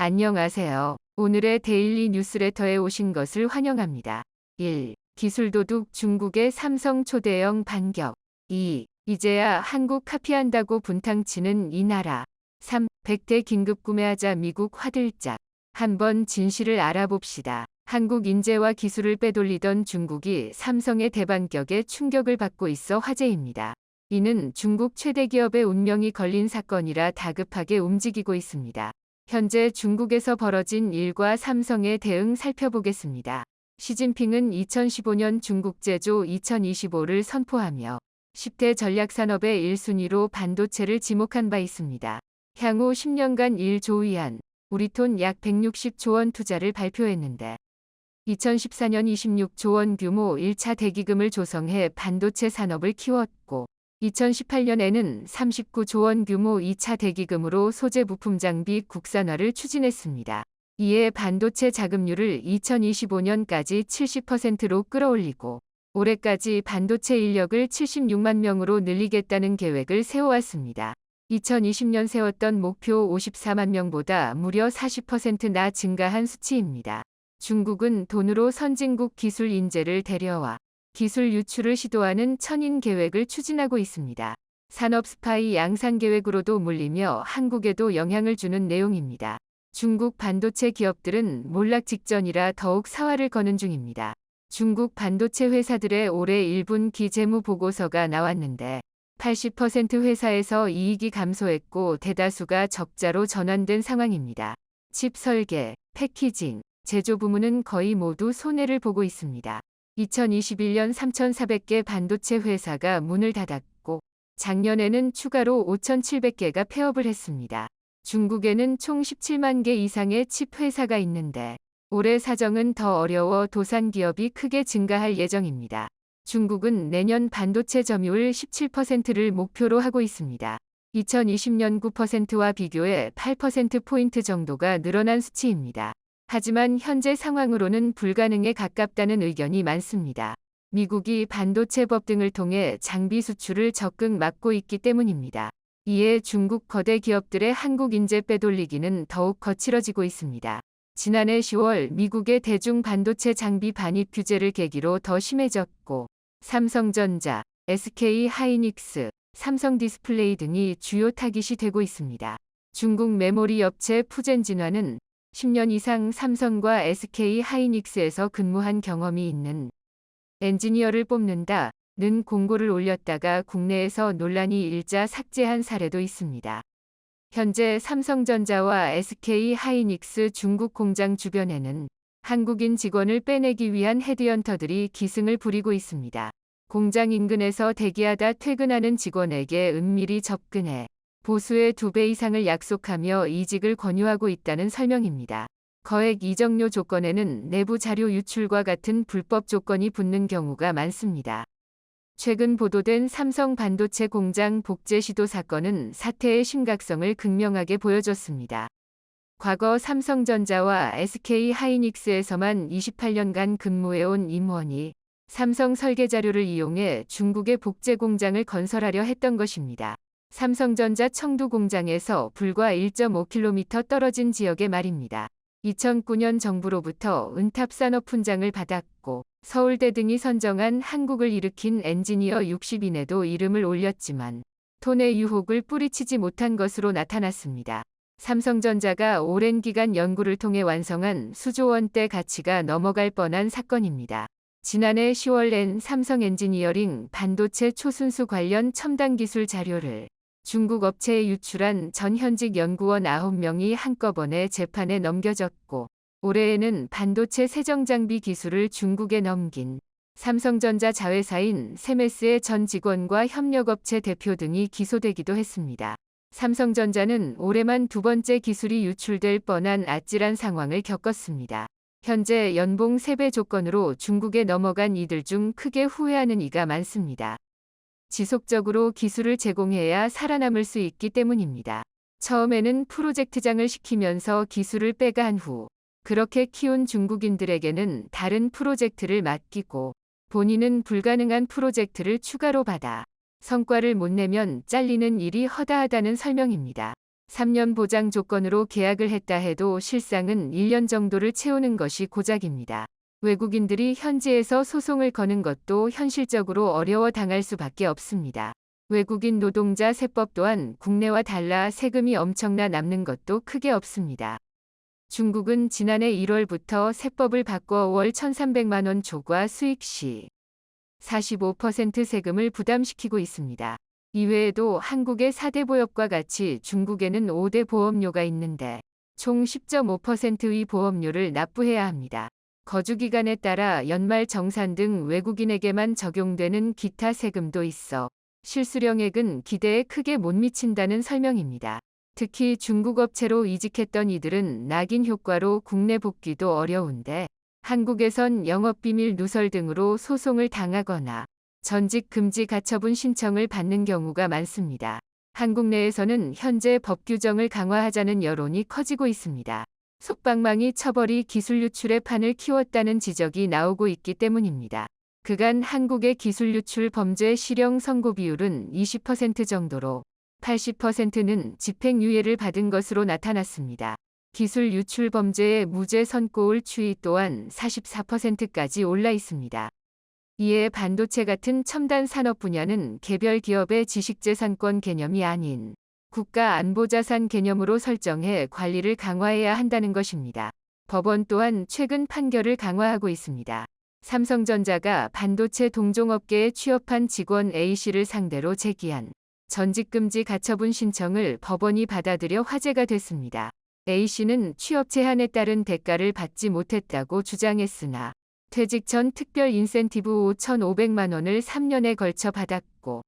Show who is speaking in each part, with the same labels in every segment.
Speaker 1: 안녕하세요. 오늘의 데일리 뉴스레터에 오신 것을 환영합니다. 1. 기술도둑 중국의 삼성 초대형 반격. 2. 이제야 한국 카피한다고 분탕치는 이 나라. 3. 100대 긴급 구매하자 미국 화들짝. 한번 진실을 알아봅시다. 한국 인재와 기술을 빼돌리던 중국이 삼성의 대반격에 충격을 받고 있어 화제입니다. 이는 중국 최대 기업의 운명이 걸린 사건이라 다급하게 움직이고 있습니다. 현재 중국에서 벌어진 일과 삼성의 대응 살펴보겠습니다. 시진핑은 2015년 중국 제조 2025를 선포하며 10대 전략산업의 1순위로 반도체를 지목한 바 있습니다. 향후 10년간 1조 위안, 우리 돈 약 160조 원 투자를 발표했는데 2014년 26조 원 규모 1차 대기금을 조성해 반도체 산업을 키웠고 2018년에는 39조 원 규모 2차 대기금으로 소재 부품 장비 국산화를 추진했습니다. 이에 반도체 자금률을 2025년까지 70%로 끌어올리고 올해까지 반도체 인력을 76만 명으로 늘리겠다는 계획을 세워왔습니다. 2020년 세웠던 목표 54만 명보다 무려 40%나 증가한 수치입니다. 중국은 돈으로 선진국 기술 인재를 데려와 기술 유출을 시도하는 천인 계획을 추진하고 있습니다. 산업 스파이 양산 계획으로도 물리며 한국에도 영향을 주는 내용입니다. 중국 반도체 기업들은 몰락 직전이라 더욱 사활을 거는 중입니다. 중국 반도체 회사들의 올해 1분기 재무 보고서가 나왔는데 80% 회사에서 이익이 감소했고 대다수가 적자로 전환된 상황입니다. 칩 설계, 패키징, 제조 부문은 거의 모두 손해를 보고 있습니다. 2021년 3,400개 반도체 회사가 문을 닫았고 작년에는 추가로 5,700개가 폐업을 했습니다. 중국에는 총 17만 개 이상의 칩 회사가 있는데 올해 사정은 더 어려워 도산 기업이 크게 증가할 예정입니다. 중국은 내년 반도체 점유율 17%를 목표로 하고 있습니다. 2020년 9%와 비교해 8%포인트 정도가 늘어난 수치입니다. 하지만 현재 상황으로는 불가능에 가깝다는 의견이 많습니다. 미국이 반도체법 등을 통해 장비 수출을 적극 막고 있기 때문입니다. 이에 중국 거대 기업들의 한국 인재 빼돌리기는 더욱 거칠어지고 있습니다. 지난해 10월 미국의 대중 반도체 장비 반입 규제를 계기로 더 심해졌고 삼성전자, SK 하이닉스, 삼성 디스플레이 등이 주요 타깃이 되고 있습니다. 중국 메모리 업체 푸젠진화는 10년 이상 삼성과 SK 하이닉스에서 근무한 경험이 있는 엔지니어를 뽑는다는 공고를 올렸다가 국내에서 논란이 일자 삭제한 사례도 있습니다. 현재 삼성전자와 SK 하이닉스 중국 공장 주변에는 한국인 직원을 빼내기 위한 헤드헌터들이 기승을 부리고 있습니다. 공장 인근에서 대기하다 퇴근하는 직원에게 은밀히 접근해 보수의 2배 이상을 약속하며 이직을 권유하고 있다는 설명입니다. 거액 이적료 조건에는 내부 자료 유출과 같은 불법 조건이 붙는 경우가 많습니다. 최근 보도된 삼성 반도체 공장 복제 시도 사건은 사태의 심각성을 극명하게 보여줬습니다. 과거 삼성전자와 SK 하이닉스에서만 28년간 근무해온 임원이 삼성 설계 자료를 이용해 중국의 복제 공장을 건설하려 했던 것입니다. 삼성전자 청두 공장에서 불과 1.5km 떨어진 지역의 말입니다. 2009년 정부로부터 은탑 산업훈장을 받았고 서울대 등이 선정한 한국을 일으킨 엔지니어 60인에도 이름을 올렸지만 돈의 유혹을 뿌리치지 못한 것으로 나타났습니다. 삼성전자가 오랜 기간 연구를 통해 완성한 수조 원대 가치가 넘어갈 뻔한 사건입니다. 지난해 10월 낸 삼성 엔지니어링 반도체 초순수 관련 첨단 기술 자료를 중국 업체에 유출한 전 현직 연구원 9명이 한꺼번에 재판에 넘겨졌고 올해에는 반도체 세정장비 기술을 중국에 넘긴 삼성전자 자회사인 세메스의 전 직원과 협력업체 대표 등이 기소되기도 했습니다. 삼성전자는 올해만 2번째 기술이 유출될 뻔한 아찔한 상황을 겪었습니다. 현재 연봉 3배 조건으로 중국에 넘어간 이들 중 크게 후회하는 이가 많습니다. 지속적으로 기술을 제공해야 살아남을 수 있기 때문입니다. 처음에는 프로젝트장을 시키면서 기술을 빼가한 후 그렇게 키운 중국인들에게는 다른 프로젝트를 맡기고 본인은 불가능한 프로젝트를 추가로 받아 성과를 못 내면 잘리는 일이 허다하다는 설명입니다. 3년 보장 조건으로 계약을 했다 해도 실상은 1년 정도를 채우는 것이 고작입니다. 외국인들이 현지에서 소송을 거는 것도 현실적으로 어려워 당할 수밖에 없습니다. 외국인 노동자 세법 또한 국내와 달라 세금이 엄청나 남는 것도 크게 없습니다. 중국은 지난해 1월부터 세법을 바꿔 월 1,300만 원 초과 수익 시 45% 세금을 부담시키고 있습니다. 이외에도 한국의 4대 보협과 같이 중국에는 5대 보험료가 있는데 총 10.5%의 보험료를 납부해야 합니다. 거주기간에 따라 연말 정산 등 외국인에게만 적용되는 기타 세금도 있어 실수령액은 기대에 크게 못 미친다는 설명입니다. 특히 중국 업체로 이직했던 이들은 낙인 효과로 국내 복귀도 어려운데 한국에선 영업비밀 누설 등으로 소송을 당하거나 전직 금지 가처분 신청을 받는 경우가 많습니다. 한국 내에서는 현재 법 규정을 강화하자는 여론이 커지고 있습니다. 솜방망이 처벌이 기술 유출의 판을 키웠다는 지적이 나오고 있기 때문입니다. 그간 한국의 기술 유출 범죄 실형 선고 비율은 20% 정도로 80%는 집행유예를 받은 것으로 나타났습니다. 기술 유출 범죄의 무죄 선고율 추이 또한 44%까지 올라 있습니다. 이에 반도체 같은 첨단 산업 분야는 개별 기업의 지식재산권 개념이 아닌 국가안보자산 개념으로 설정해 관리를 강화해야 한다는 것입니다. 법원 또한 최근 판결을 강화하고 있습니다. 삼성전자가 반도체 동종업계에 취업한 직원 A씨를 상대로 제기한 전직금지 가처분 신청을 법원이 받아들여 화제가 됐습니다. A씨는 취업 제한에 따른 대가를 받지 못했다고 주장했으나 퇴직 전 특별 인센티브 5,500만 원을 3년에 걸쳐 받았고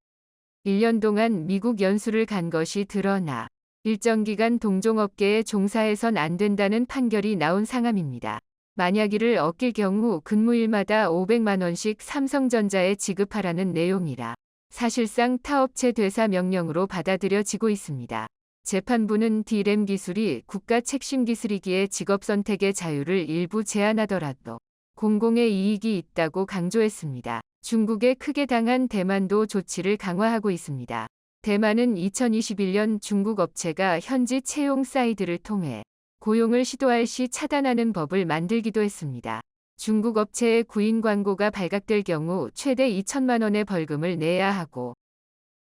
Speaker 1: 1년 동안 미국 연수를 간 것이 드러나 일정 기간 동종업계에 종사해선 안 된다는 판결이 나온 상황입니다. 만약 이를 어길 경우 근무일마다 500만 원씩 삼성전자에 지급하라는 내용이라 사실상 타업체 되사 명령으로 받아들여지고 있습니다. 재판부는 D램 기술이 국가 핵심 기술이기에 직업 선택의 자유를 일부 제한하더라도 공공의 이익이 있다고 강조했습니다. 중국에 크게 당한 대만도 조치를 강화하고 있습니다. 대만은 2021년 중국 업체가 현지 채용 사이트를 통해 고용을 시도할 시 차단하는 법을 만들기도 했습니다. 중국 업체의 구인 광고가 발각될 경우 최대 2천만 원의 벌금을 내야 하고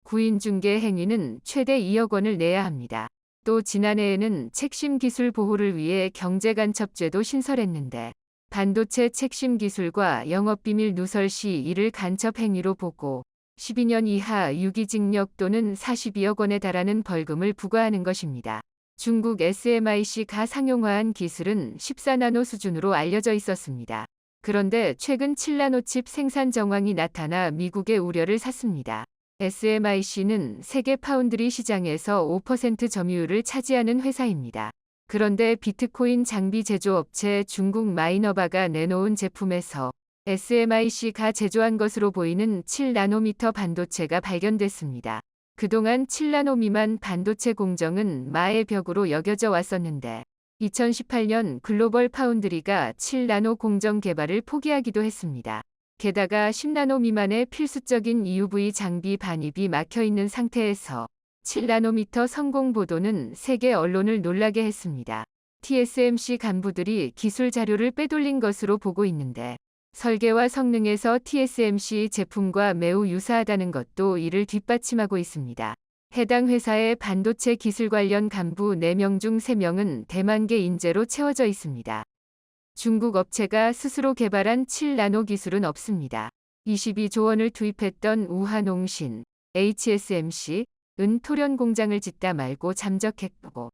Speaker 1: 구인 중개 행위는 최대 2억 원을 내야 합니다. 또 지난해에는 핵심 기술 보호를 위해 경제간첩죄도 신설했는데 반도체 핵심 기술과 영업비밀 누설 시 이를 간첩 행위로 보고 12년 이하 유기징역 또는 42억 원에 달하는 벌금을 부과하는 것입니다. 중국 SMIC가 상용화한 기술은 14나노 수준으로 알려져 있었습니다. 그런데 최근 7나노 칩 생산 정황이 나타나 미국의 우려를 샀습니다. SMIC는 세계 파운드리 시장에서 5% 점유율을 차지하는 회사입니다. 그런데 비트코인 장비 제조업체 중국 마이너바가 내놓은 제품에서 SMIC가 제조한 것으로 보이는 7나노미터 반도체가 발견됐습니다. 그동안 7나노 미만 반도체 공정은 마의 벽으로 여겨져 왔었는데 2018년 글로벌 파운드리가 7나노 공정 개발을 포기하기도 했습니다. 게다가 10나노 미만의 필수적인 EUV 장비 반입이 막혀있는 상태에서 7나노미터 성공 보도는 세계 언론을 놀라게 했습니다. TSMC 간부들이 기술 자료를 빼돌린 것으로 보고 있는데 설계와 성능에서 TSMC 제품과 매우 유사하다는 것도 이를 뒷받침하고 있습니다. 해당 회사의 반도체 기술 관련 간부 4명 중 3명은 대만계 인재로 채워져 있습니다. 중국 업체가 스스로 개발한 7나노 기술은 없습니다. 22조 원을 투입했던 우하농신, HSMC, 은 토련 공장을 짓다 말고 잠적했고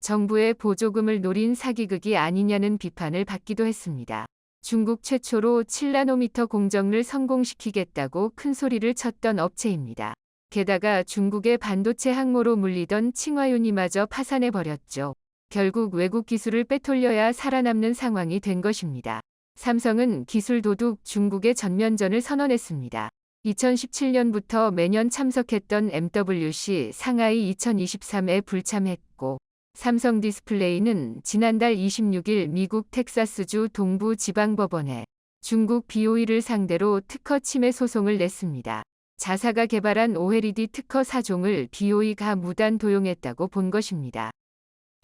Speaker 1: 정부의 보조금을 노린 사기극이 아니냐는 비판을 받기도 했습니다. 중국 최초로 7나노미터 공정을 성공시키겠다고 큰 소리를 쳤던 업체입니다. 게다가 중국의 반도체 항모로 물리던 칭화윤이마저 파산해버렸죠. 결국 외국 기술을 빼돌려야 살아남는 상황이 된 것입니다. 삼성은 기술 도둑 중국의 전면전을 선언했습니다. 2017년부터 매년 참석했던 MWC 상하이 2023에 불참했고 삼성 디스플레이는 지난달 26일 미국 텍사스주 동부 지방법원에 중국 BOE를 상대로 특허 침해 소송을 냈습니다. 자사가 개발한 OLED 특허 4종을 BOE가 무단 도용했다고 본 것입니다.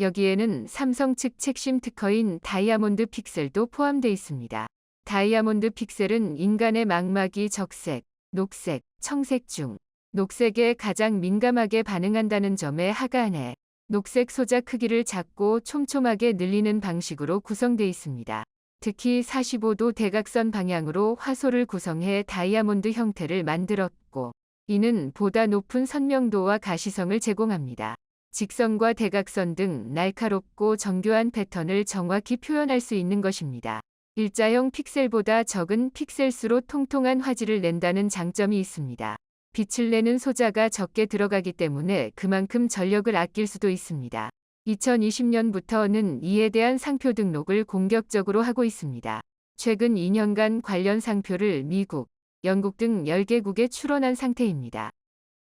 Speaker 1: 여기에는 삼성 측 핵심 특허인 다이아몬드 픽셀도 포함돼 있습니다. 다이아몬드 픽셀은 인간의 망막이 적색, 녹색, 청색 중 녹색에 가장 민감하게 반응한다는 점에 하가한해 녹색 소자 크기를 작고 촘촘하게 늘리는 방식으로 구성돼 있습니다. 특히 45도 대각선 방향으로 화소를 구성해 다이아몬드 형태를 만들었고, 이는 보다 높은 선명도와 가시성을 제공합니다. 직선과 대각선 등 날카롭고 정교한 패턴을 정확히 표현할 수 있는 것입니다. 일자형 픽셀보다 적은 픽셀수로 통통한 화질을 낸다는 장점이 있습니다. 빛을 내는 소자가 적게 들어가기 때문에 그만큼 전력을 아낄 수도 있습니다. 2020년부터는 이에 대한 상표 등록을 공격적으로 하고 있습니다. 최근 2년간 관련 상표를 미국, 영국 등 10개국에 출원한 상태입니다.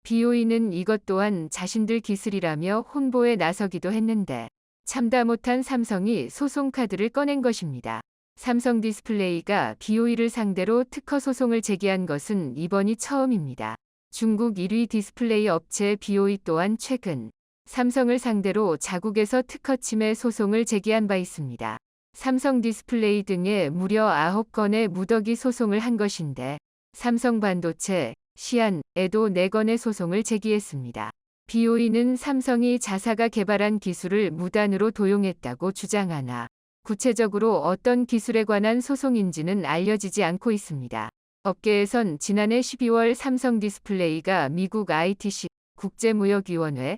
Speaker 1: BOE는 이것 또한 자신들 기술이라며 홍보에 나서기도 했는데 참다 못한 삼성이 소송 카드를 꺼낸 것입니다. 삼성 디스플레이가 BOE를 상대로 특허 소송을 제기한 것은 이번이 처음입니다. 중국 1위 디스플레이 업체 BOE 또한 최근 삼성을 상대로 자국에서 특허 침해 소송을 제기한 바 있습니다. 삼성 디스플레이 등에 무려 9건의 무더기 소송을 한 것인데 삼성 반도체, 시안에도 4건의 소송을 제기했습니다. BOE는 삼성이 자사가 개발한 기술을 무단으로 도용했다고 주장하나 구체적으로 어떤 기술에 관한 소송인지는 알려지지 않고 있습니다. 업계에선 지난해 12월 삼성 디스플레이가 미국 ITC 국제무역위원회에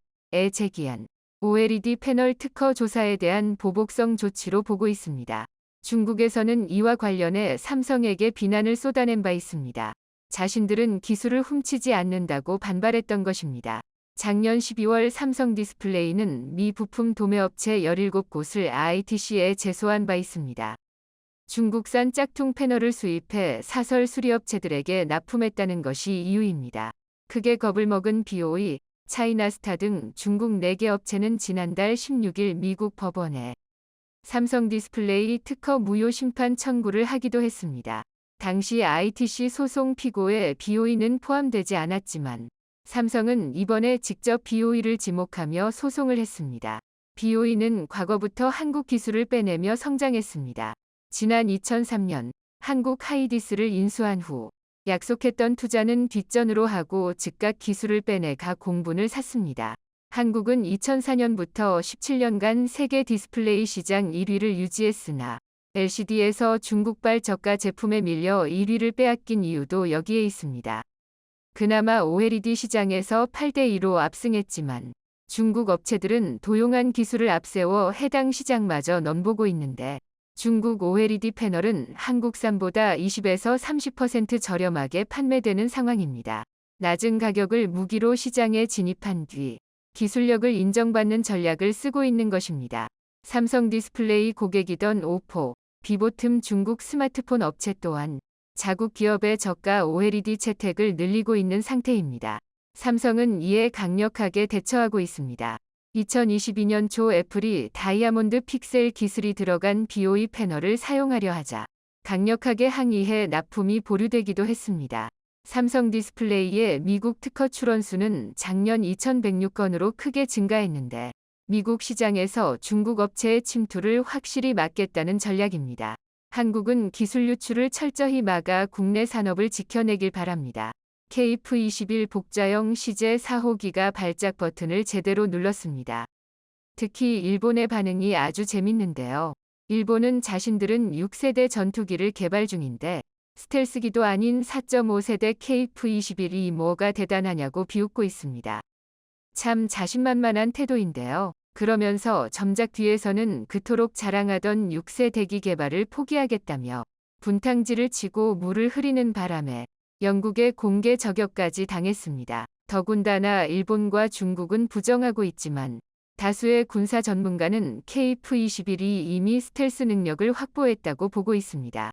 Speaker 1: 제기한 OLED 패널 특허 조사에 대한 보복성 조치로 보고 있습니다. 중국에서는 이와 관련해 삼성에게 비난을 쏟아낸 바 있습니다. 자신들은 기술을 훔치지 않는다고 반발했던 것입니다. 작년 12월 삼성 디스플레이는 미 부품 도매업체 17곳을 ITC에 제소한 바 있습니다. 중국산 짝퉁 패널을 수입해 사설 수리업체들에게 납품했다는 것이 이유입니다. 크게 겁을 먹은 BOE, 차이나스타 등 중국 4개 업체는 지난달 16일 미국 법원에 삼성 디스플레이 특허 무효 심판 청구를 하기도 했습니다. 당시 ITC 소송 피고에 BOE는 포함되지 않았지만 삼성은 이번에 직접 BOE를 지목하며 소송을 했습니다. BOE는 과거부터 한국 기술을 빼내며 성장했습니다. 지난 2003년 한국 하이디스를 인수한 후 약속했던 투자는 뒷전으로 하고 즉각 기술을 빼내가 공분을 샀습니다. 한국은 2004년부터 17년간 세계 디스플레이 시장 1위를 유지했으나 LCD에서 중국발 저가 제품에 밀려 1위를 빼앗긴 이유도 여기에 있습니다. 그나마 OLED 시장에서 8대2로 압승했지만 중국 업체들은 도용한 기술을 앞세워 해당 시장마저 넘보고 있는데 중국 OLED 패널은 한국산보다 20에서 30% 저렴하게 판매되는 상황입니다. 낮은 가격을 무기로 시장에 진입한 뒤 기술력을 인정받는 전략을 쓰고 있는 것입니다. 삼성 디스플레이 고객이던 오포, 비보 틈 중국 스마트폰 업체 또한 자국 기업의 저가 OLED 채택을 늘리고 있는 상태입니다. 삼성은 이에 강력하게 대처하고 있습니다. 2022년 초 애플이 다이아몬드 픽셀 기술이 들어간 BOE 패널을 사용하려 하자 강력하게 항의해 납품이 보류되기도 했습니다. 삼성 디스플레이의 미국 특허 출원 수는 작년 2106건으로 크게 증가했는데 미국 시장에서 중국 업체의 침투를 확실히 막겠다는 전략입니다. 한국은 기술 유출을 철저히 막아 국내 산업을 지켜내길 바랍니다. KF21 복자형 CJ 4호기가 발작 버튼을 제대로 눌렀습니다. 특히 일본의 반응이 아주 재밌는데요. 일본은 자신들은 6세대 전투기를 개발 중인데 스텔스기도 아닌 4.5세대 KF21이 뭐가 대단하냐고 비웃고 있습니다. 참 자신만만한 태도인데요. 그러면서 점작 뒤에서는 그토록 자랑하던 6세 대기 개발을 포기하겠다며 분탕질을 치고 물을 흐리는 바람에 영국의 공개 저격까지 당했습니다. 더군다나 일본과 중국은 부정하고 있지만 다수의 군사 전문가는 KF21이 이미 스텔스 능력을 확보했다고 보고 있습니다.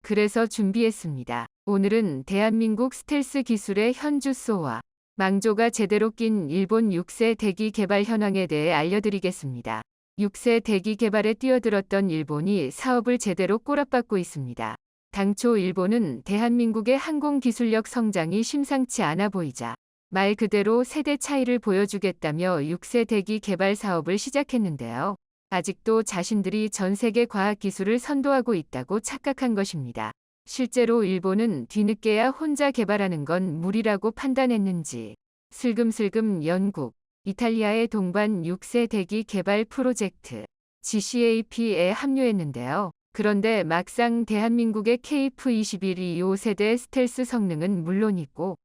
Speaker 1: 그래서 준비했습니다. 오늘은 대한민국 스텔스 기술의 현주소와 망조가 제대로 낀 일본 6세 대기 개발 현황에 대해 알려드리겠습니다. 6세 대기 개발에 뛰어들었던 일본이 사업을 제대로 꼬락박고 있습니다. 당초 일본은 대한민국의 항공기술력 성장이 심상치 않아 보이자 말 그대로 세대 차이를 보여주겠다며 6세대기 개발 사업을 시작했는데요. 아직도 자신들이 전 세계 과학기술을 선도하고 있다고 착각한 것입니다. 실제로 일본은 뒤늦게야 혼자 개발하는 건 무리라고 판단했는지 슬금슬금 영국, 이탈리아의 동반 6세대기 개발 프로젝트 GCAP에 합류했는데요. 그런데 막상 대한민국의 KF-21이 5세대 스텔스 성능은 물론이고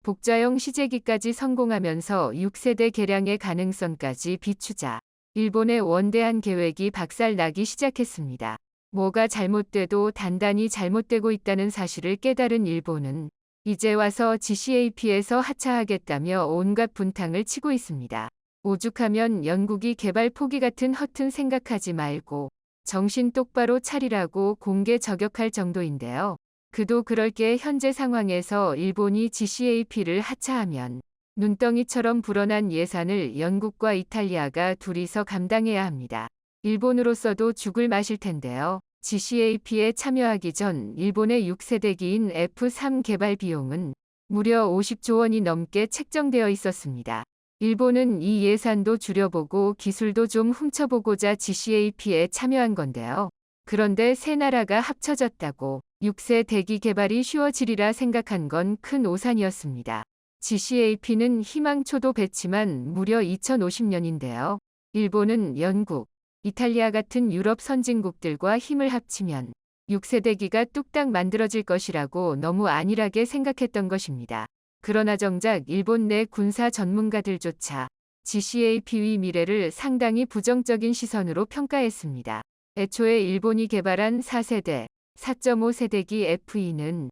Speaker 1: 복자형 시제기까지 성공하면서 6세대 개량의 가능성까지 비추자 일본의 원대한 계획이 박살나기 시작했습니다. 뭐가 잘못돼도 단단히 잘못되고 있다는 사실을 깨달은 일본은 이제 와서 GCAP에서 하차하겠다며 온갖 분탕을 치고 있습니다. 오죽하면 영국이 개발 포기 같은 허튼 생각하지 말고 정신 똑바로 차리라고 공개 저격할 정도인데요. 그도 그럴 게 현재 상황에서 일본이 GCAP를 하차하면 눈덩이처럼 불어난 예산을 영국과 이탈리아가 둘이서 감당해야 합니다. 일본으로서도 죽을 맛일 텐데요. GCAP에 참여하기 전 일본의 6세대기인 F3 개발 비용은 무려 50조 원이 넘게 책정되어 있었습니다. 일본은 이 예산도 줄여보고 기술도 좀 훔쳐보고자 GCAP에 참여한 건데요. 그런데 세 나라가 합쳐졌다고 6세대기 개발이 쉬워지리라 생각한 건 큰 오산이었습니다. GCAP는 희망초도 배치만 무려 2050년인데요. 일본은 영국, 이탈리아 같은 유럽 선진국들과 힘을 합치면 6세대기가 뚝딱 만들어질 것이라고 너무 안일하게 생각했던 것입니다. 그러나 정작 일본 내 군사 전문가들조차 GCAP의 미래를 상당히 부정적인 시선으로 평가했습니다. 애초에 일본이 개발한 4세대, 4.5세대기 F2는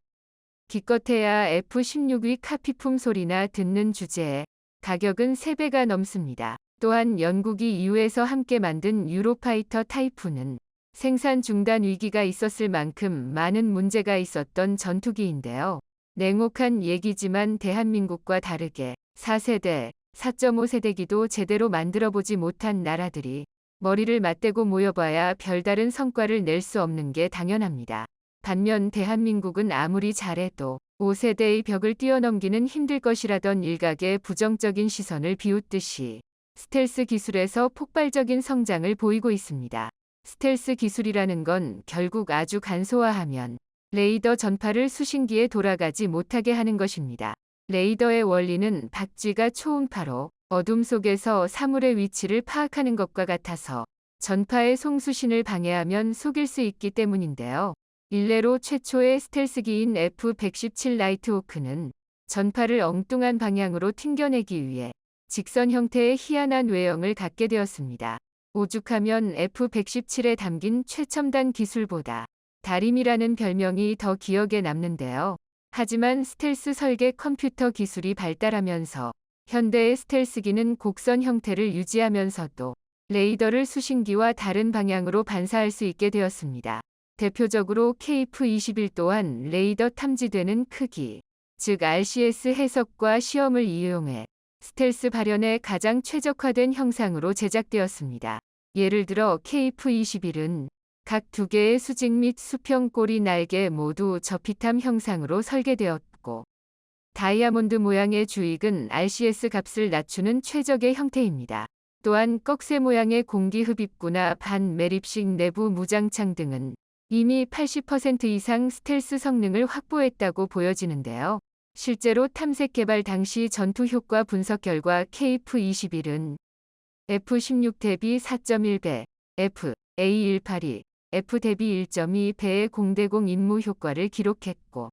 Speaker 1: 기껏해야 F16의 카피품 소리나 듣는 주제에 가격은 3배가 넘습니다. 또한 영국이 EU에서 함께 만든 유로파이터 타이푼은 생산 중단 위기가 있었을 만큼 많은 문제가 있었던 전투기인데요. 냉혹한 얘기지만 대한민국과 다르게 4세대, 4.5세대기도 제대로 만들어보지 못한 나라들이 머리를 맞대고 모여봐야 별다른 성과를 낼 수 없는 게 당연합니다. 반면 대한민국은 아무리 잘해도 5세대의 벽을 뛰어넘기는 힘들 것이라던 일각의 부정적인 시선을 비웃듯이 스텔스 기술에서 폭발적인 성장을 보이고 있습니다. 스텔스 기술이라는 건 결국 아주 간소화하면 레이더 전파를 수신기에 돌아가지 못하게 하는 것입니다. 레이더의 원리는 박쥐가 초음파로 어둠 속에서 사물의 위치를 파악하는 것과 같아서 전파의 송수신을 방해하면 속일 수 있기 때문인데요. 일례로 최초의 스텔스기인 F-117 나이트호크는 전파를 엉뚱한 방향으로 튕겨내기 위해 직선 형태의 희한한 외형을 갖게 되었습니다. 오죽하면 F-117에 담긴 최첨단 기술보다 다림이라는 별명이 더 기억에 남는데요. 하지만 스텔스 설계 컴퓨터 기술이 발달하면서 현대의 스텔스기는 곡선 형태를 유지하면서도 레이더를 수신기와 다른 방향으로 반사할 수 있게 되었습니다. 대표적으로 KF-21 또한 레이더 탐지되는 크기, 즉 RCS 해석과 시험을 이용해 스텔스 발현에 가장 최적화된 형상으로 제작되었습니다. 예를 들어 KF-21은 각 2개의 수직 및 수평 꼬리 날개 모두 저피탐 형상으로 설계되었고 다이아몬드 모양의 주익은 RCS 값을 낮추는 최적의 형태입니다. 또한 꺽쇠 모양의 공기 흡입구나 반 매립식 내부 무장창 등은 이미 80% 이상 스텔스 성능을 확보했다고 보여지는데요. 실제로 탐색 개발 당시 전투 효과 분석 결과 KF-21은 F-16 대비 4.1배, F-A182, F 대비 1.2배의 공대공 임무 효과를 기록했고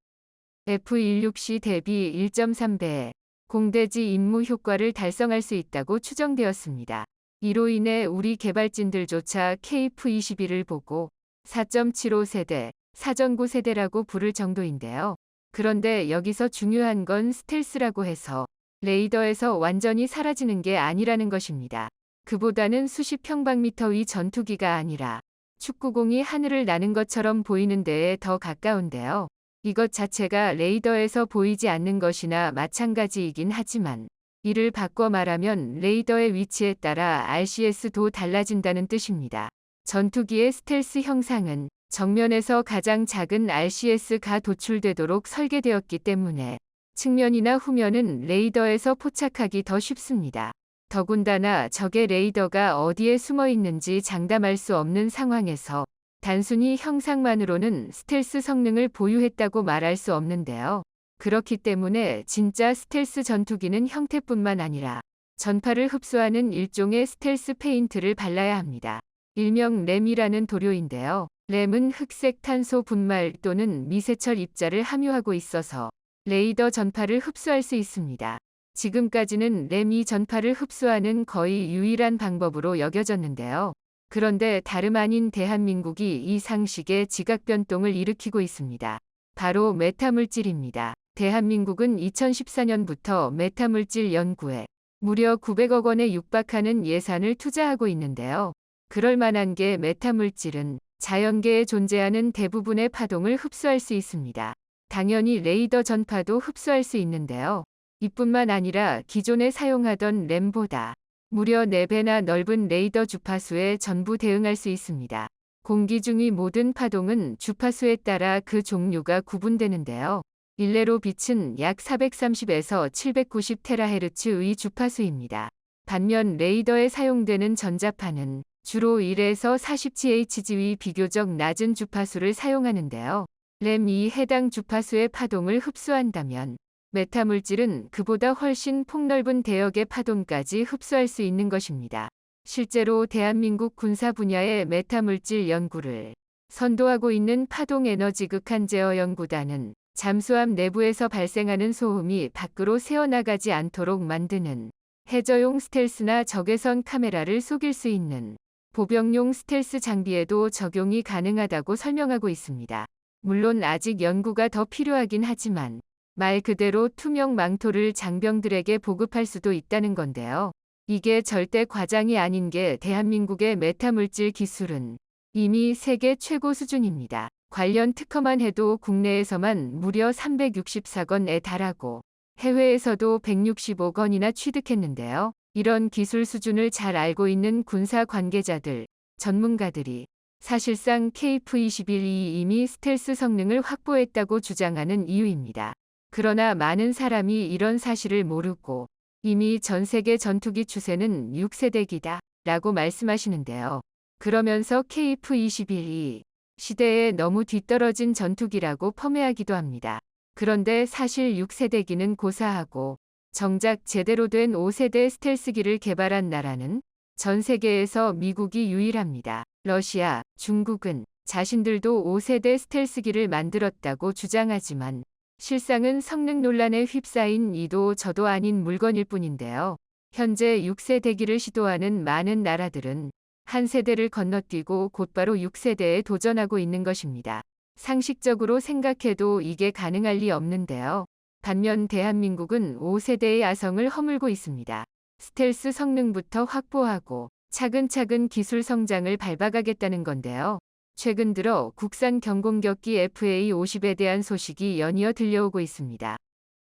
Speaker 1: F-16C 대비 1.3배의 공대지 임무 효과를 달성할 수 있다고 추정되었습니다. 이로 인해 우리 개발진들조차 KF-21을 보고 4.75세대, 4.9세대라고 부를 정도인데요. 그런데 여기서 중요한 건 스텔스라고 해서 레이더에서 완전히 사라지는 게 아니라는 것입니다. 그보다는 수십 평방미터의 전투기가 아니라 축구공이 하늘을 나는 것처럼 보이는 데에 더 가까운데요. 이것 자체가 레이더에서 보이지 않는 것이나 마찬가지이긴 하지만 이를 바꿔 말하면 레이더의 위치에 따라 RCS도 달라진다는 뜻입니다. 전투기의 스텔스 형상은 정면에서 가장 작은 RCS가 도출되도록 설계되었기 때문에 측면이나 후면은 레이더에서 포착하기 더 쉽습니다. 더군다나 적의 레이더가 어디에 숨어 있는지 장담할 수 없는 상황에서 단순히 형상만으로는 스텔스 성능을 보유했다고 말할 수 없는데요. 그렇기 때문에 진짜 스텔스 전투기는 형태뿐만 아니라 전파를 흡수하는 일종의 스텔스 페인트를 발라야 합니다. 일명 램이라는 도료인데요. 램은 흑색 탄소 분말 또는 미세철 입자를 함유하고 있어서 레이더 전파를 흡수할 수 있습니다. 지금까지는 램이 전파를 흡수하는 거의 유일한 방법으로 여겨졌는데요. 그런데 다름 아닌 대한민국이 이 상식에 지각 변동을 일으키고 있습니다. 바로 메타물질입니다. 대한민국은 2014년부터 메타물질 연구에 무려 900억 원에 육박하는 예산을 투자하고 있는데요. 그럴 만한 게 메타물질은 자연계에 존재하는 대부분의 파동을 흡수할 수 있습니다. 당연히 레이더 전파도 흡수할 수 있는데요. 이뿐만 아니라 기존에 사용하던 램보다 무려 4배나 넓은 레이더 주파수에 전부 대응할 수 있습니다. 공기 중의 모든 파동은 주파수에 따라 그 종류가 구분되는데요. 일례로 빛은 약 430에서 790THz의 주파수입니다. 반면 레이더에 사용되는 전자파는 주로 1에서 40GHz의 비교적 낮은 주파수를 사용하는데요. 램이 해당 주파수의 파동을 흡수한다면 메타물질은 그보다 훨씬 폭넓은 대역의 파동까지 흡수할 수 있는 것입니다. 실제로 대한민국 군사 분야의 메타물질 연구를 선도하고 있는 파동에너지 극한제어 연구단은 잠수함 내부에서 발생하는 소음이 밖으로 새어나가지 않도록 만드는 해저용 스텔스나 적외선 카메라를 속일 수 있는 보병용 스텔스 장비에도 적용이 가능하다고 설명하고 있습니다. 물론 아직 연구가 더 필요하긴 하지만 말 그대로 투명 망토를 장병들에게 보급할 수도 있다는 건데요. 이게 절대 과장이 아닌 게 대한민국의 메타물질 기술은 이미 세계 최고 수준입니다. 관련 특허만 해도 국내에서만 무려 364건에 달하고 해외에서도 165억 원이나 취득했는데요. 이런 기술 수준을 잘 알고 있는 군사 관계자들, 전문가들이 사실상 KF-21이 이미 스텔스 성능을 확보했다고 주장하는 이유입니다. 그러나 많은 사람이 이런 사실을 모르고 이미 전 세계 전투기 추세는 6세대기다 라고 말씀하시는데요. 그러면서 KF-21이 시대에 너무 뒤떨어진 전투기라고 폄훼하기도 합니다. 그런데 사실 6세대기는 고사하고 정작 제대로 된 5세대 스텔스기를 개발한 나라는 전 세계에서 미국이 유일합니다. 러시아, 중국은 자신들도 5세대 스텔스기를 만들었다고 주장하지만 실상은 성능 논란에 휩싸인 이도 저도 아닌 물건일 뿐인데요. 현재 6세대기를 시도하는 많은 나라들은 한 세대를 건너뛰고 곧바로 6세대에 도전하고 있는 것입니다. 상식적으로 생각해도 이게 가능할 리 없는데요. 반면 대한민국은 5세대의 아성을 허물고 있습니다. 스텔스 성능부터 확보하고 차근차근 기술 성장을 밟아가겠다는 건데요. 최근 들어 국산 경공격기 FA-50에 대한 소식이 연이어 들려오고 있습니다.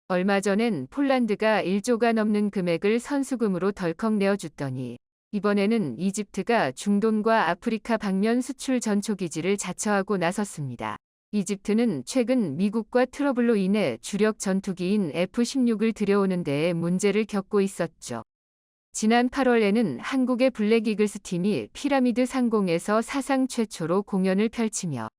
Speaker 1: 얼마 전엔 폴란드가 1조가 넘는 금액을 선수금으로 덜컥 내어줬더니 이번에는 이집트가 중동과 아프리카 방면 수출 전초기지를 자처하고 나섰습니다. 이집트는 최근 미국과 트러블로 인해 주력 전투기인 F-16을 들여오는 데에 문제를 겪고 있었죠. 지난 8월에는 한국의 블랙 이글스 팀이 피라미드 상공에서 사상 최초로 공연을 펼치며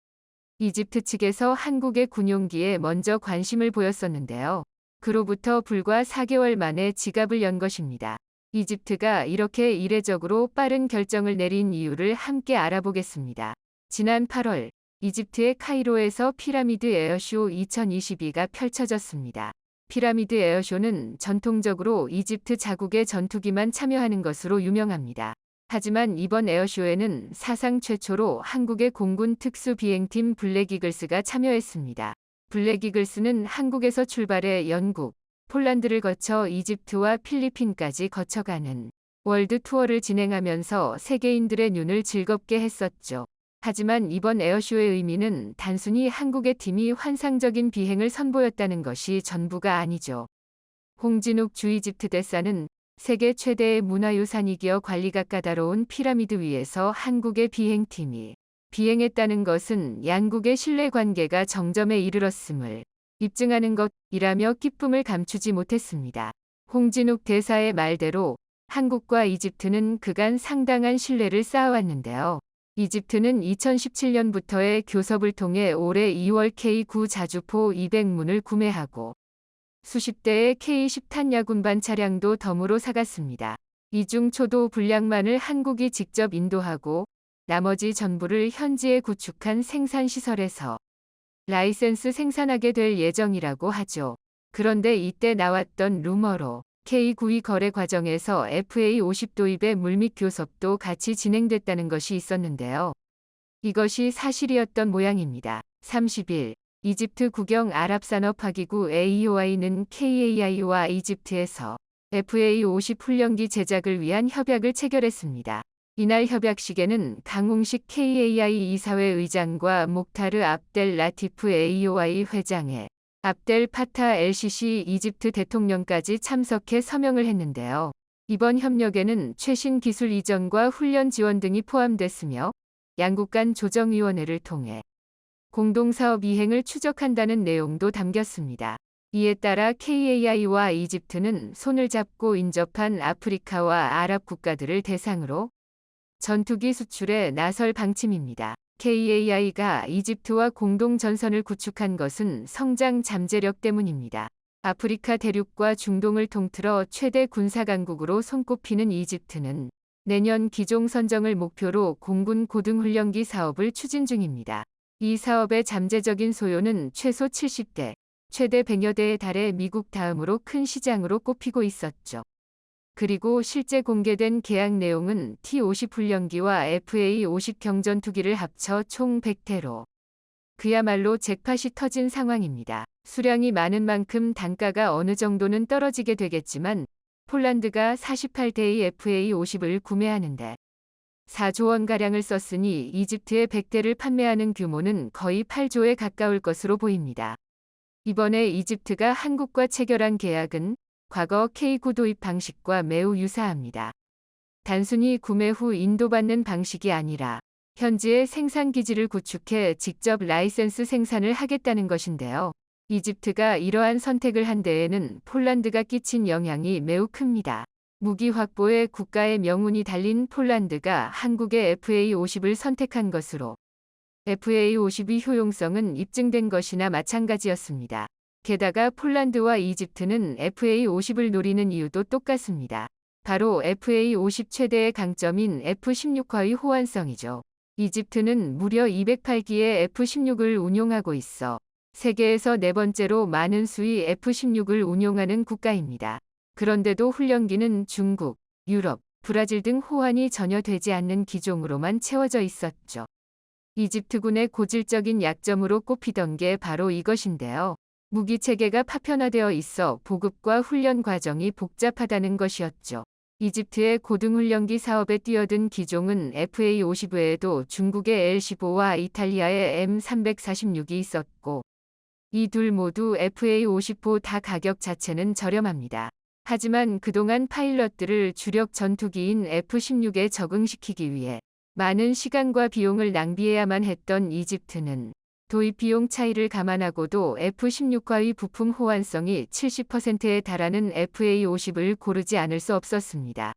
Speaker 1: 이집트 측에서 한국의 군용기에 먼저 관심을 보였었는데요. 그로부터 불과 4개월 만에 지갑을 연 것입니다. 이집트가 이렇게 이례적으로 빠른 결정을 내린 이유를 함께 알아보겠습니다. 지난 8월 이집트의 카이로에서 피라미드 에어쇼 2022가 펼쳐졌습니다. 피라미드 에어쇼는 전통적으로 이집트 자국의 전투기만 참여하는 것으로 유명합니다. 하지만 이번 에어쇼에는 사상 최초로 한국의 공군 특수비행팀 블랙 이글스가 참여했습니다. 블랙 이글스는 한국에서 출발해 영국, 폴란드를 거쳐 이집트와 필리핀까지 거쳐가는 월드 투어를 진행하면서 세계인들의 눈을 즐겁게 했었죠. 하지만 이번 에어쇼의 의미는 단순히 한국의 팀이 환상적인 비행을 선보였다는 것이 전부가 아니죠. 홍진욱 주 이집트 대사는 세계 최대의 문화유산이기어 관리가 까다로운 피라미드 위에서 한국의 비행팀이 비행했다는 것은 양국의 신뢰관계가 정점에 이르렀음을 입증하는 것이라며 기쁨을 감추지 못했습니다. 홍진욱 대사의 말대로 한국과 이집트는 그간 상당한 신뢰를 쌓아왔는데요. 이집트는 2017년부터의 교섭을 통해 올해 2월 K9 자주포 200문을 구매하고 수십 대의 K10 탄야군반 차량도 덤으로 사갔습니다. 이 중 초도 분량만을 한국이 직접 인도하고 나머지 전부를 현지에 구축한 생산시설에서 라이센스 생산하게 될 예정이라고 하죠. 그런데 이때 나왔던 루머로 K9의 거래 과정에서 FA50 도입의 물밑 교섭도 같이 진행됐다는 것이 있었는데요. 이것이 사실이었던 모양입니다. 30일 이집트 국영 아랍산업화기구 AEOI는 KAI와 이집트에서 FA50 훈련기 제작을 위한 협약을 체결했습니다. 이날 협약식에는 강홍식 KAI 이사회 의장과 목타르 압델 라티프 AEOI 회장에 압델 파타 LCC 이집트 대통령까지 참석해 서명을 했는데요. 이번 협력에는 최신 기술 이전과 훈련 지원 등이 포함됐으며 양국 간 조정위원회를 통해 공동사업 이행을 추적한다는 내용도 담겼습니다. 이에 따라 KAI와 이집트는 손을 잡고 인접한 아프리카와 아랍 국가들을 대상으로 전투기 수출에 나설 방침입니다. KAI가 이집트와 공동 전선을 구축한 것은 성장 잠재력 때문입니다. 아프리카 대륙과 중동을 통틀어 최대 군사 강국으로 손꼽히는 이집트는 내년 기종 선정을 목표로 공군 고등훈련기 사업을 추진 중입니다. 이 사업의 잠재적인 소요는 최소 70대, 최대 100여 대에 달해 미국 다음으로 큰 시장으로 꼽히고 있었죠. 그리고 실제 공개된 계약 내용은 T-50 훈련기와 FA-50 경전투기를 합쳐 총 100대로 그야말로 잭팟이 터진 상황입니다. 수량이 많은 만큼 단가가 어느 정도는 떨어지게 되겠지만 폴란드가 48대의 FA-50을 구매하는데 4조 원가량을 썼으니 이집트에 100대를 판매하는 규모는 거의 8조에 가까울 것으로 보입니다. 이번에 이집트가 한국과 체결한 계약은 과거 K9 도입 방식과 매우 유사합니다. 단순히 구매 후 인도받는 방식이 아니라 현지에 생산기지를 구축해 직접 라이센스 생산을 하겠다는 것인데요. 이집트가 이러한 선택을 한 데에는 폴란드가 끼친 영향이 매우 큽니다. 무기 확보에 국가의 명운이 달린 폴란드가 한국의 FA-50을 선택한 것으로 FA-50의 효용성은 입증된 것이나 마찬가지였습니다. 게다가 폴란드와 이집트는 FA-50을 노리는 이유도 똑같습니다. 바로 FA-50 최대의 강점인 F-16과의 호환성이죠. 이집트는 무려 208기의 F-16을 운용하고 있어 세계에서 네 번째로 많은 수의 F-16을 운용하는 국가입니다. 그런데도 훈련기는 중국, 유럽, 브라질 등 호환이 전혀 되지 않는 기종으로만 채워져 있었죠. 이집트군의 고질적인 약점으로 꼽히던 게 바로 이것인데요. 무기 체계가 파편화되어 있어 보급과 훈련 과정이 복잡하다는 것이었죠. 이집트의 고등훈련기 사업에 뛰어든 기종은 FA-50 외에도 중국의 L-15와 이탈리아의 M346이 있었고 이 둘 모두 FA-50호 다 가격 자체는 저렴합니다. 하지만 그동안 파일럿들을 주력 전투기인 F-16에 적응시키기 위해 많은 시간과 비용을 낭비해야만 했던 이집트는 도입 비용 차이를 감안하고도 F-16과의 부품 호환성이 70%에 달하는 FA-50을 고르지 않을 수 없었습니다.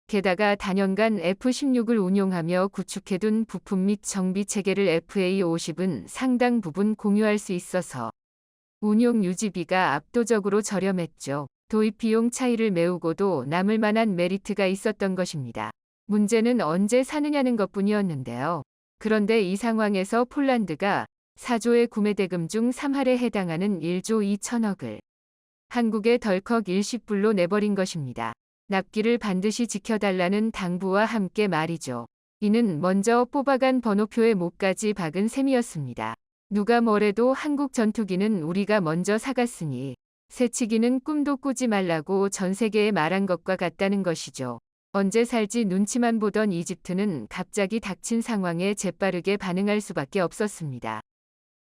Speaker 1: 게다가 단연간 F-16을 운용하며 구축해둔 부품 및 정비 체계를 FA-50은 상당 부분 공유할 수 있어서 운용 유지비가 압도적으로 저렴했죠. 도입 비용 차이를 메우고도 남을 만한 메리트가 있었던 것입니다. 문제는 언제 사느냐는 것뿐이었는데요. 그런데 이 상황에서 폴란드가 4조의 구매 대금 중 3할에 해당하는 1조 2천억을 한국에 덜컥 일시불로 내버린 것입니다. 납기를 반드시 지켜달라는 당부와 함께 말이죠. 이는 먼저 뽑아간 번호표의 목까지 박은 셈이었습니다. 누가 뭐래도 한국 전투기는 우리가 먼저 사갔으니 새치기는 꿈도 꾸지 말라고 전 세계에 말한 것과 같다는 것이죠. 언제 살지 눈치만 보던 이집트는 갑자기 닥친 상황에 재빠르게 반응할 수밖에 없었습니다.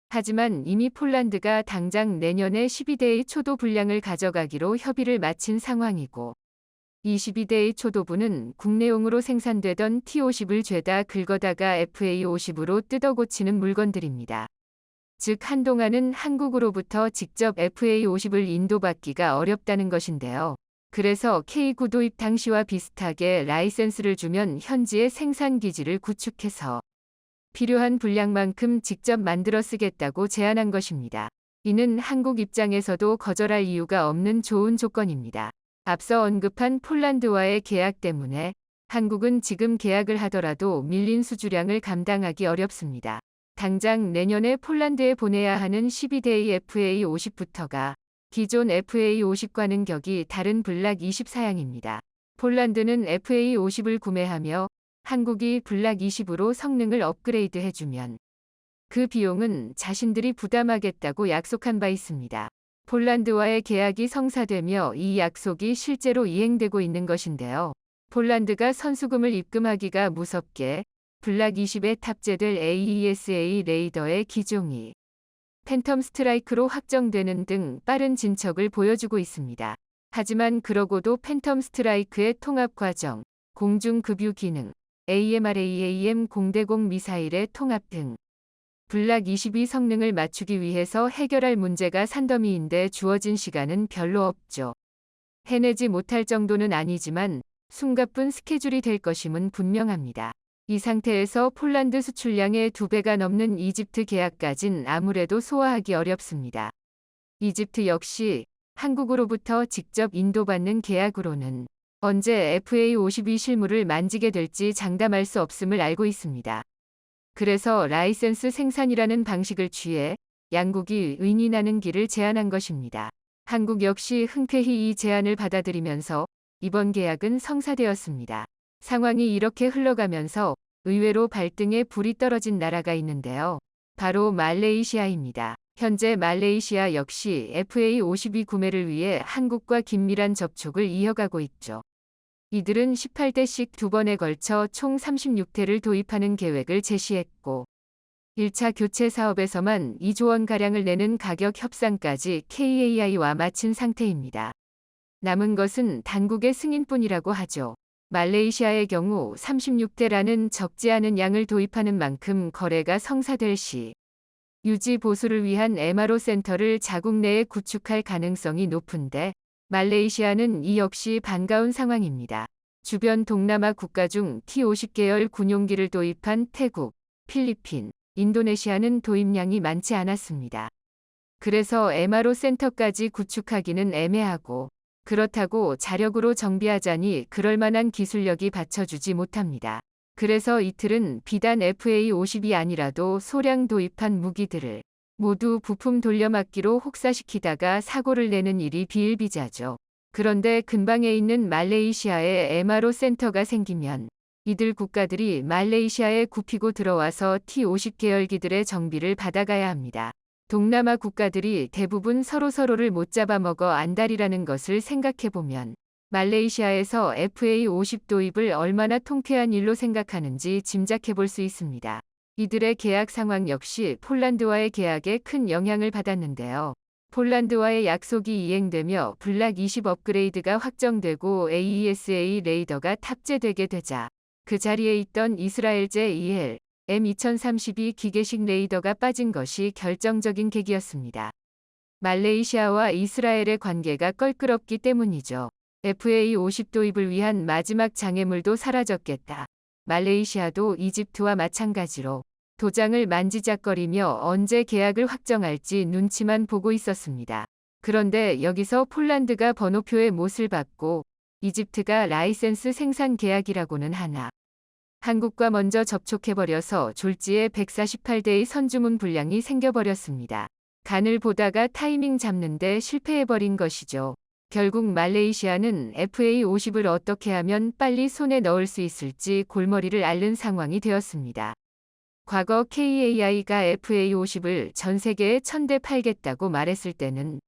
Speaker 1: 하지만 이미 폴란드가 당장 내년에 12대의 초도 분량을 가져가기로 협의를 마친 상황이고 22대의 초도부는 국내용으로 생산되던 T50을 죄다 긁어다가 FA50으로 뜯어 고치는 물건들입니다. 즉 한동안은 한국으로부터 직접 FA50을 인도받기가 어렵다는 것인데요. 그래서 K9 도입 당시와 비슷하게 라이센스를 주면 현지의 생산 기지를 구축해서 필요한 분량만큼 직접 만들어 쓰겠다고 제안한 것입니다. 이는 한국 입장에서도 거절할 이유가 없는 좋은 조건입니다. 앞서 언급한 폴란드와의 계약 때문에 한국은 지금 계약을 하더라도 밀린 수주량을 감당하기 어렵습니다. 당장 내년에 폴란드에 보내야 하는 12대의 FA50부터가 기존 FA50과는 격이 다른 블락 20 사양입니다. 폴란드는 FA50을 구매하며 한국이 블락 20으로 성능을 업그레이드 해주면 그 비용은 자신들이 부담하겠다고 약속한 바 있습니다. 폴란드와의 계약이 성사되며 이 약속이 실제로 이행되고 있는 것인데요. 폴란드가 선수금을 입금하기가 무섭게 블락 20에 탑재될 AESA 레이더의 기종이 팬텀 스트라이크로 확정되는 등 빠른 진척을 보여주고 있습니다. 하지만 그러고도 팬텀 스트라이크의 통합 과정, 공중급유 기능, AMRAAM 공대공 미사일의 통합 등 블락 22 성능을 맞추기 위해서 해결할 문제가 산더미인데 주어진 시간은 별로 없죠. 해내지 못할 정도는 아니지만 숨가쁜 스케줄이 될 것임은 분명합니다. 이 상태에서 폴란드 수출량의 2배가 넘는 이집트 계약까진 아무래도 소화하기 어렵습니다. 이집트 역시 한국으로부터 직접 인도받는 계약으로는 언제 FA52 실물을 만지게 될지 장담할 수 없음을 알고 있습니다. 그래서 라이센스 생산이라는 방식을 취해 양국이 윈윈하는 길을 제안한 것입니다. 한국 역시 흔쾌히 이 제안을 받아들이면서 이번 계약은 성사되었습니다. 상황이 이렇게 흘러가면서 의외로 발등에 불이 떨어진 나라가 있는데요. 바로 말레이시아입니다. 현재 말레이시아 역시 FA52 구매를 위해 한국과 긴밀한 접촉을 이어가고 있죠. 이들은 18대씩 2번에 걸쳐 총 36대를 도입하는 계획을 제시했고 1차 교체 사업에서만 2조 원가량을 내는 가격 협상까지 KAI와 마친 상태입니다. 남은 것은 당국의 승인뿐이라고 하죠. 말레이시아의 경우 36대라는 적지 않은 양을 도입하는 만큼 거래가 성사될 시 유지 보수를 위한 MRO 센터를 자국 내에 구축할 가능성이 높은데 말레이시아는 이 역시 반가운 상황입니다. 주변 동남아 국가 중 T50 계열 군용기를 도입한 태국, 필리핀, 인도네시아는 도입량이 많지 않았습니다. 그래서 MRO 센터까지 구축하기는 애매하고 그렇다고 자력으로 정비하자니 그럴 만한 기술력이 받쳐주지 못합니다. 그래서 이틀은 비단 FA50이 아니라도 소량 도입한 무기들을 모두 부품 돌려막기로 혹사시키다가 사고를 내는 일이 비일비재하죠. 그런데 근방에 있는 말레이시아에 MRO 센터가 생기면 이들 국가들이 말레이시아에 굽히고 들어와서 T50 계열기들의 정비를 받아가야 합니다. 동남아 국가들이 대부분 서로를 못 잡아먹어 안달이라는 것을 생각해보면 말레이시아에서 FA50 도입을 얼마나 통쾌한 일로 생각하는지 짐작해볼 수 있습니다. 이들의 계약 상황 역시 폴란드와의 계약에 큰 영향을 받았는데요. 폴란드와의 약속이 이행되며 블락 20 업그레이드가 확정되고 AESA 레이더가 탑재되게 되자 그 자리에 있던 이스라엘제 EL M2032 기계식 레이더가 빠진 것이 결정적인 계기였습니다. 말레이시아와 이스라엘의 관계가 껄끄럽기 때문이죠. FA50 도입을 위한 마지막 장애물도 사라졌겠다. 말레이시아도 이집트와 마찬가지로 도장을 만지작거리며 언제 계약을 확정할지 눈치만 보고 있었습니다. 그런데 여기서 폴란드가 번호표의 못을 받고 이집트가 라이센스 생산 계약이라고는 하나. 한국과 먼저 접촉해버려서 졸지에 148대의 선주문 분량이 생겨버렸습니다. 간을 보다가 타이밍 잡는데 실패해버린 것이죠. 결국 말레이시아는 FA50을 어떻게 하면 빨리 손에 넣을 수 있을지 골머리를 앓는 상황이 되었습니다. 과거 KAI가 FA50을 전 세계에 1000대 팔겠다고 말했을 때는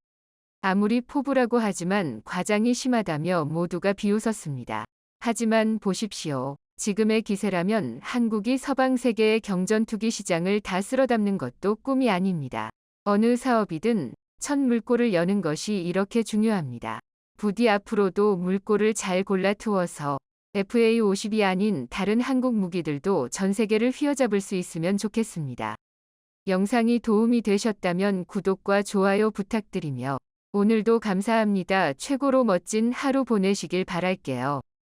Speaker 1: 아무리 포부라고 하지만 과장이 심하다며 모두가 비웃었습니다. 하지만 보십시오. 지금의 기세라면 한국이 서방 세계의 경전투기 시장을 다 쓸어담는 것도 꿈이 아닙니다. 어느 사업이든 첫 물꼬를 여는 것이 이렇게 중요합니다. 부디 앞으로도 물꼬를 잘 골라 투어서 FA50이 아닌 다른 한국 무기들도 전 세계를 휘어잡을 수 있으면 좋겠습니다. 영상이 도움이 되셨다면 구독과 좋아요 부탁드리며 오늘도 감사합니다. 최고로 멋진 하루 보내시길 바랄게요.